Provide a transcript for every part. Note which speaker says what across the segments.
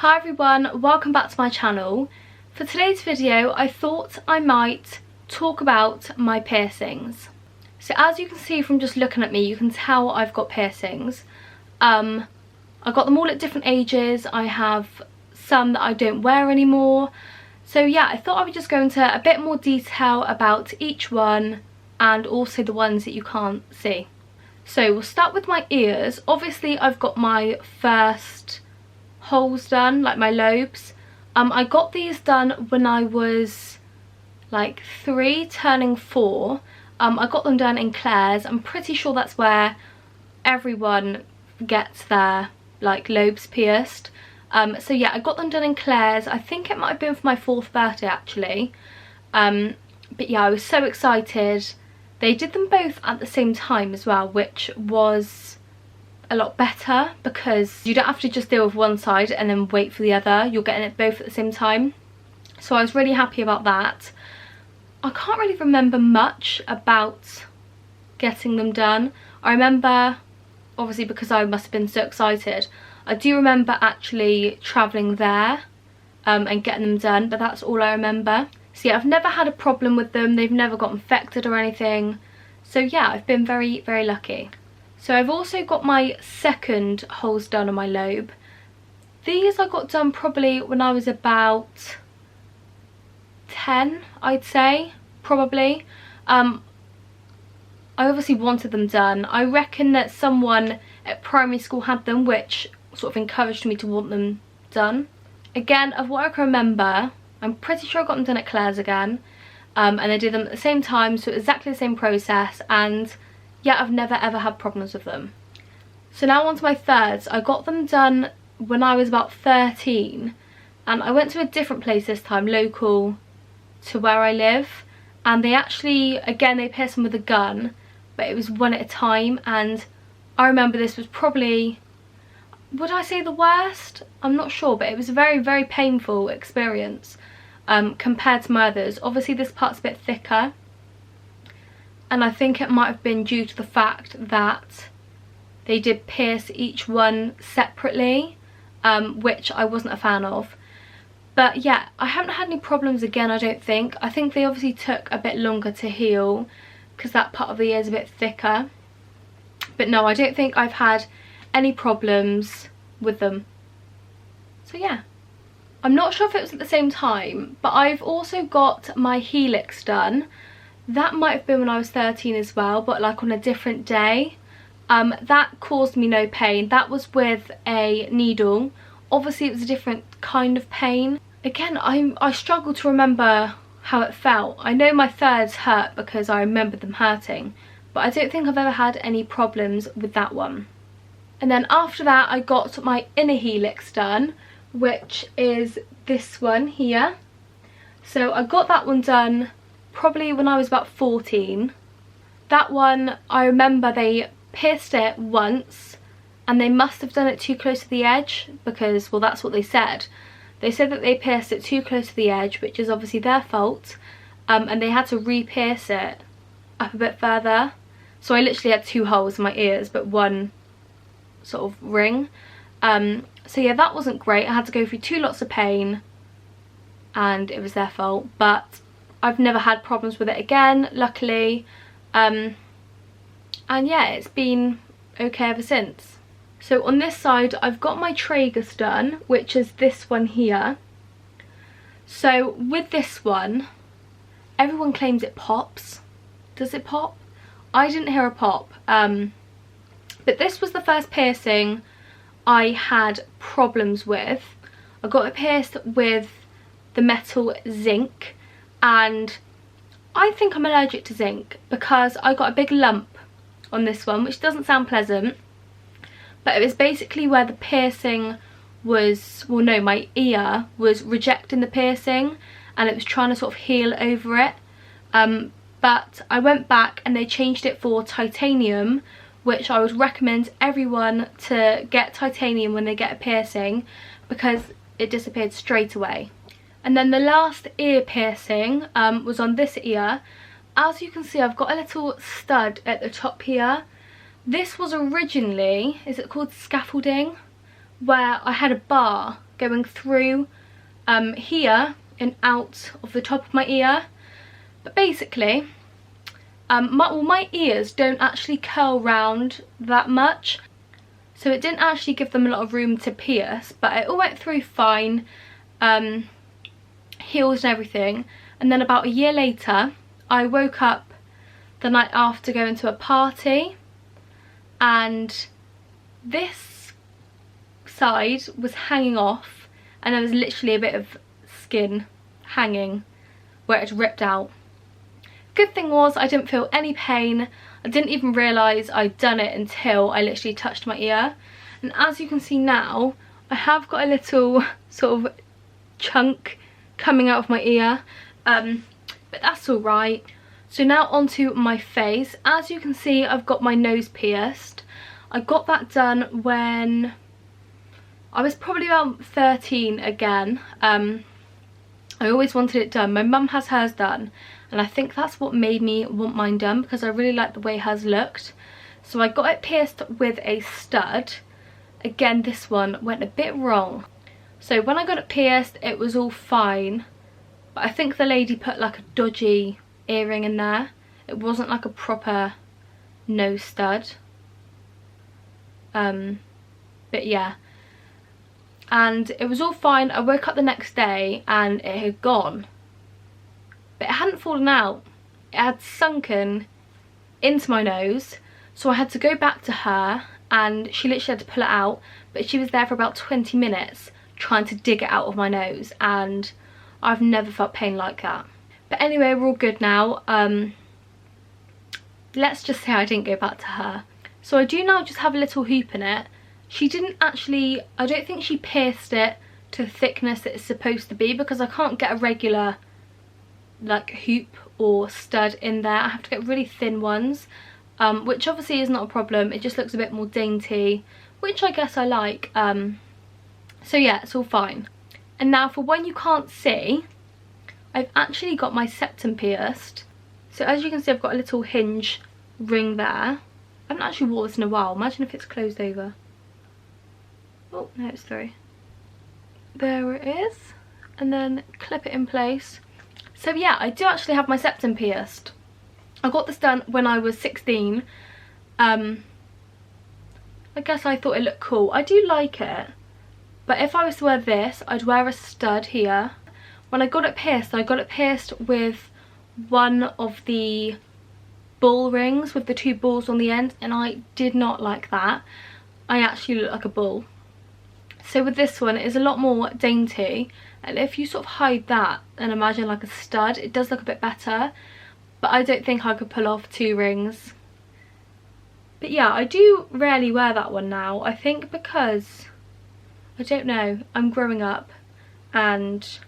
Speaker 1: Hi everyone, welcome back to my channel. For today's video I thought I might talk about my piercings. So as you can see from just looking at me, you can tell I've got piercings. I got them all at different ages. I have some that I don't wear anymore. So yeah, I thought I would just go into a bit more detail about each one and also the ones that you can't see. So we'll start with my ears. Obviously I've got my first holes done, like my lobes. I got these done when I was like 3 turning 4. I got them done in Claire's. I'm pretty sure that's where everyone gets their like lobes pierced. So yeah, I got them done in Claire's. I think it might have been for my 4th birthday actually. But yeah, I was so excited. They did them both at the same time as well, which was a lot better because you don't have to just deal with one side and then wait for the other. You're getting it both at the same time. So I was really happy about that. I can't really remember much about getting them done. I remember, obviously because I must have been so excited, I do remember actually travelling there and getting them done, but that's all I remember. So yeah, I've never had a problem with them. They've never got infected or anything. So yeah, I've been very, very lucky. So I've also got my second holes done on my lobe. These I got done probably when I was about 10, I'd say, probably. I obviously wanted them done. I reckon that someone at primary school had them, which sort of encouraged me to want them done. Again, of what I can remember, I'm pretty sure I got them done at Claire's again. And I did them at the same time, so exactly the same process, and yeah, I've never ever had problems with them. So now on to my thirds. I got them done when I was about 13, and I went to a different place this time, local to where I live, and they actually, again, they pierced them with a gun, but it was one at a time, and I remember this was probably, would I say the worst? I'm not sure, but it was a very, very painful experience compared to my others. Obviously this part's a bit thicker, and I think it might have been due to the fact that they did pierce each one separately, which I wasn't a fan of. But yeah, I haven't had any problems again, I don't think. I think they obviously took a bit longer to heal because that part of the ear is a bit thicker. But no, I don't think I've had any problems with them. So yeah. I'm not sure if it was at the same time, but I've also got my helix done. That might have been when I was 13 as well, but like on a different day. That caused me no pain. That was with a needle. Obviously it was a different kind of pain. Again, I struggle to remember how it felt. I know my thirds hurt because I remember them hurting, but I don't think I've ever had any problems with that one. And then after that I got my inner helix done, which is this one here. So I got that one done probably when I was about 14. That one, I remember they pierced it once and they must have done it too close to the edge because, well, that's what they said. They said that they pierced it too close to the edge, which is obviously their fault, and they had to re-pierce it up a bit further. So I literally had 2 holes in my ears but 1 sort of ring. So yeah, that wasn't great. I had to go through 2 lots of pain and it was their fault, but I've never had problems with it again, luckily. And yeah, it's been okay ever since. So on this side I've got my tragus done, which is this one here. So with this one, everyone claims it pops. Does it pop? I didn't hear a pop. But this was the first piercing I had problems with. I got it pierced with the metal zinc, and I think I'm allergic to zinc because I got a big lump on this one, which doesn't sound pleasant, but it was basically where the piercing was, well no, my ear was rejecting the piercing and it was trying to sort of heal over it. But I went back and they changed it for titanium, which I would recommend everyone to get titanium when they get a piercing because it disappeared straight away. And then the last ear piercing was on this ear. As you can see, I've got a little stud at the top here. This was originally, is it called scaffolding? Where I had a bar going through here and out of the top of my ear. But basically, my ears don't actually curl round that much, so it didn't actually give them a lot of room to pierce, but it all went through fine, healed and everything. And then about a year later, I woke up the night after going to a party, and this side was hanging off, and there was literally a bit of skin hanging where it had ripped out. Good thing was I didn't feel any pain. I didn't even realise I'd done it until I literally touched my ear. And as you can see now, I have got a little sort of chunk coming out of my ear, but that's alright. So now onto my face. As you can see, I've got my nose pierced. I got that done when I was probably about 13 again. I always wanted it done. My mum has hers done, and I think that's what made me want mine done, because I really liked the way hers looked. So I got it pierced with a stud. Again, this one went a bit wrong. So when I got it pierced, it was all fine, but I think the lady put like a dodgy earring in there. It wasn't like a proper nose stud. But yeah, and it was all fine. I woke up the next day and it had gone, but it hadn't fallen out. It had sunken into my nose, so I had to go back to her, and she literally had to pull it out, but she was there for about 20 minutes trying to dig it out of my nose, and I've never felt pain like that. But anyway, we're all good now. Let's just say I didn't go back to her. So I do now just have a little hoop in it. She didn't actually, I don't think she pierced it to the thickness that it's supposed to be, because I can't get a regular like hoop or stud in there. I have to get really thin ones, which obviously is not a problem. It just looks a bit more dainty, which I guess I like. So yeah, it's all fine. And now for when you can't see, I've actually got my septum pierced. So as you can see, I've got a little hinge ring there. I haven't actually worn this in a while. Imagine if it's closed over. Oh, no, it's through. There it is. And then clip it in place. So yeah, I do actually have my septum pierced. I got this done when I was 16. I guess I thought it looked cool. I do like it. But if I was to wear this, I'd wear a stud here. When I got it pierced with one of the bull rings with the two balls on the end, and I did not like that. I actually look like a bull. So with this one, it is a lot more dainty, and if you sort of hide that and imagine like a stud, it does look a bit better, but I don't think I could pull off two rings. But yeah, I do rarely wear that one now, I think because, I don't know, I'm growing up, and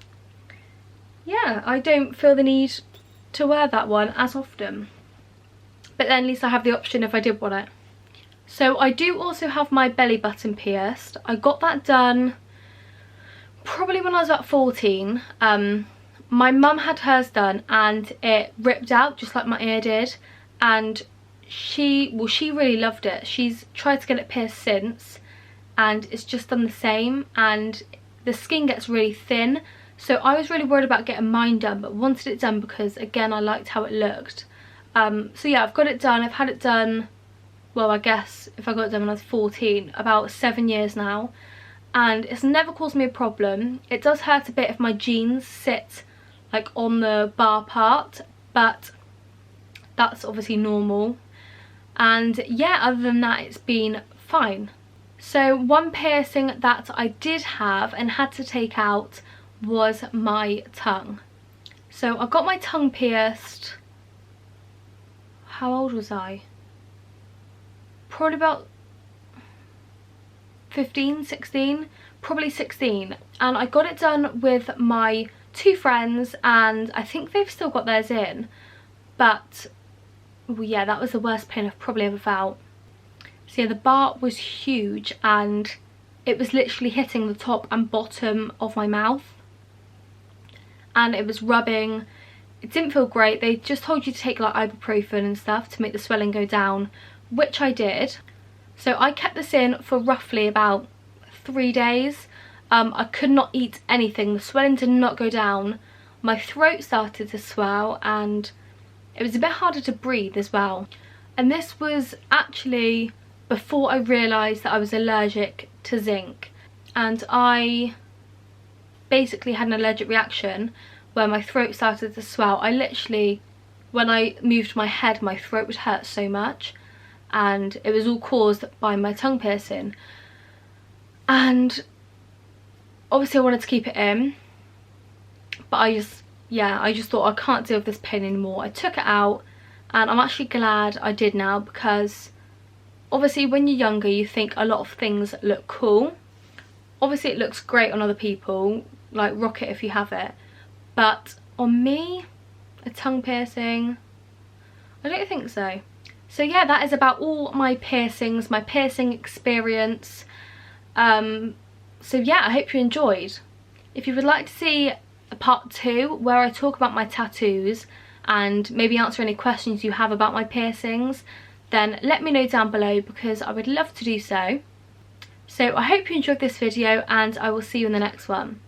Speaker 1: yeah, I don't feel the need to wear that one as often. But then at least I have the option if I did want it. So I do also have my belly button pierced. I got that done probably when I was about 14. My mum had hers done and it ripped out just like my ear did, and she really loved it. She's tried to get it pierced since, and it's just done the same, and the skin gets really thin. So I was really worried about getting mine done, but wanted it done because again I liked how it looked. So yeah, I've got it done. I've had it done, well, I guess if I got it done when I was 14, about 7 years now, and it's never caused me a problem. It does hurt a bit if my jeans sit like on the bar part, but that's obviously normal. And yeah, other than that, it's been fine. So one piercing that I did have and had to take out was my tongue. So I got my tongue pierced, how old was I? Probably about 15, 16, probably 16. And I got it done with my two friends, and I think they've still got theirs in. But well, yeah, that was the worst pain I've probably ever felt. So yeah, the bar was huge, and it was literally hitting the top and bottom of my mouth, and it was rubbing. It didn't feel great. They just told you to take like ibuprofen and stuff to make the swelling go down, which I did. So I kept this in for roughly about 3 days. I could not eat anything. The swelling did not go down. My throat started to swell and it was a bit harder to breathe as well. And this was actually before I realised that I was allergic to zinc. And I basically had an allergic reaction where my throat started to swell. I literally, when I moved my head, my throat would hurt so much, and it was all caused by my tongue piercing. And obviously I wanted to keep it in, but I just thought I can't deal with this pain anymore. I took it out, and I'm actually glad I did now, because obviously when you're younger you think a lot of things look cool. Obviously it looks great on other people, like rock it if you have it, but on me, a tongue piercing, I don't think so. So yeah, that is about all my piercings, my piercing experience. So yeah, I hope you enjoyed. If you would like to see a part 2 where I talk about my tattoos and maybe answer any questions you have about my piercings, then let me know down below, because I would love to do so. So I hope you enjoyed this video, and I will see you in the next one.